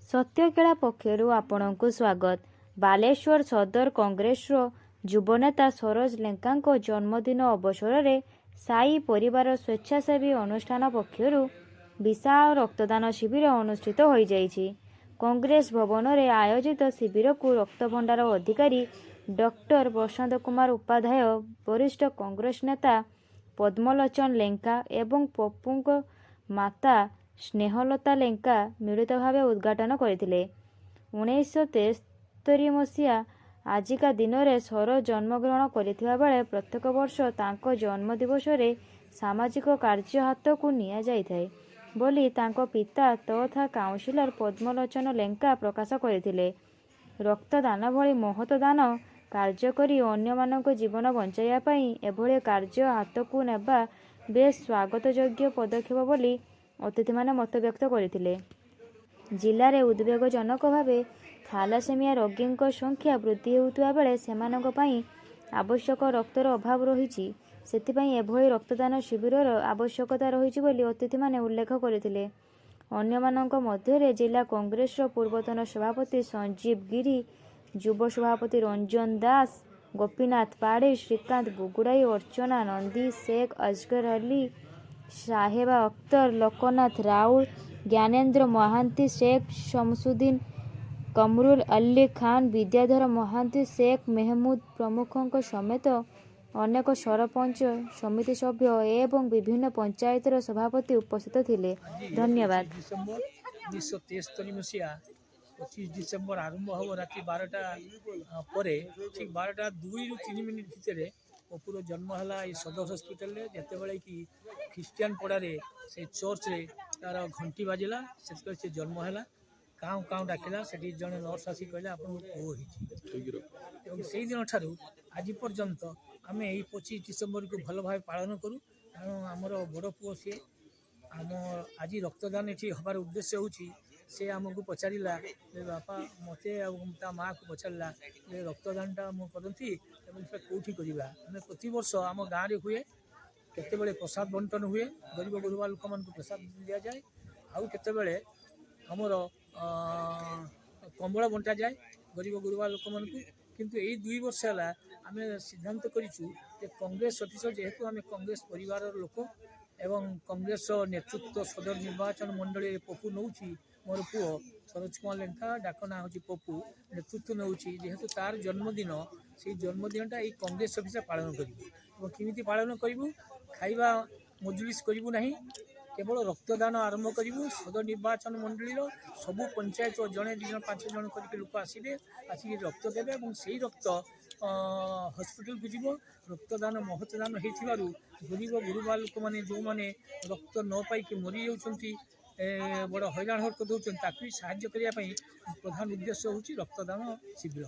सत्यकेला पक्षरु आपणको स्वागत। बालेश्वर सदर कांग्रेसर युवनेता सरोज लेंका जन्मदिन अवसर में साई परिवार स्वेच्छासेवी अनुष्ठान पक्षरु विशाल रक्तदान शिविर अनुष्ठित हो जाइछि। कांग्रेस भवन में आयोजित शिविर को रक्त भंडार अधिकारी डॉक्टर बसंत कुमार उपाध्याय, वरिष्ठ कांग्रेस नेता पद्मलोचन लेंका एवं पप्पू माता स्नेहलता लेंका मिलित भाव उद्घाटन करथिले। 1973 मसीहा आजिका दिन में सरोज जन्मग्रहण करथिबा बेले प्रत्येक वर्ष तांको जन्म दिवस रे सामाजिक कार्य हाथ को निया जाइथाय बोली तांको पिता तथा काउंसिलर पद्मलोचन लेंका प्रकाश करथिले। रक्तदान भली महत दान कार्य करी अन्य मानक जीवन बंचाइया पई एभली कार्य हाथ को नेबा बेस स्वागत योग्य पदक्षेप बोली अतिथि माने मत व्यक्त करथिले। जिले में उद्वेगजनक भाव थैलासेमिया रोगी संख्या वृद्धि होउतबा बेले सेमानक पई आवश्यक रक्तर अभाव रही सेतिपई एभली रक्तदान शिविरर आवश्यकता रही बोली अतिथि माने उल्लेख करथिले। अन्य मानक मध्य जिला कांग्रेस पूर्वतन सभापति संजीव गिरी, युव सभापति रंजन दास, गोपीनाथ पाढ़ी, श्रीकांत बुगुड़ाई, अर्चना नंदी, शेख असगर अली, साहेबा अख्तर, लोकनाथ राउल, ज्ञानेन्द्र महांती, शेख शमसुद्दीन, कमरुल अली खान, विद्याधर महांती, शेख मेहमूद प्रमुखों समेत अनेक सरपंच, समिति सभ्य एवं विभिन्न पंचायतर सभापति उपस्थित थिले। धन्यवाद। डिसेम्बर 1973 मसीहा 25 डिसेम्बर आरंभ हम राति 12टा पर ठीक 12टा 2 ରୁ 3 मिनिट भितर पपुर जन्म है सदर हस्पिटाल जिते कि ख्रीस्टियान पड़ारे से चर्च रे तार घंटी बाजिला से जन्म है काउ काउ डाकिला से जड़े नर्स आसी कहले आप पुओ से दिन ठारू आज पर्यंत आम यही 25 डिसेम्बर को भल भाव पालन करूँ। कारण आमर बड़ पुओ सी आम आज रक्तदान ये हबार उद्देश्य से आमको पचारा बापा मते माँ को पचारा रक्तदानटा मुझे कौटी करवा आम प्रति वर्ष आम गाँव में हुए केते प्रसाद बंटन हुए गरीब गुरुबा लोक मान प्रसाद दि जाए आउ केते आमर कंबल बंटा जाए गरीब गुरुबा लोक मान किंतु यही 2 वर्ष है आम सिद्धांत करूँ कांग्रेस सदस्य जेहेतु आम कांग्रेस परिवार लोक एवं कांग्रेस नेतृत्व सदर निर्वाचन मंडली पप्पू नौ मोर पुओ सरोज कुमार लेंका डाक ना हूँ पप्पू नेतृत्व नौ जेहेतु तार जन्मदिन से जन्मदिनटा ये कांग्रेस ऑफिस पालन करूँ किमिति पालन करूँ खाइबा मजलिस करूँ ना केवल रक्तदान आरंभ करूँ सदर निर्वाचन मंडली सबू पंचायत जड़े 2 जन 5 जन करके लोक आसबे आसिक रक्त देवे और से रक्त हॉस्पिटल को जीव रक्तदान महत्दान हो गरीब गुरुबा लोक मैंने जो मैंने रक्त न पाई मरी जाती बड़ हैरान हरकत होती साहाय्य करने प्रधान उद्देश्य हूँ रक्तदान शिविर।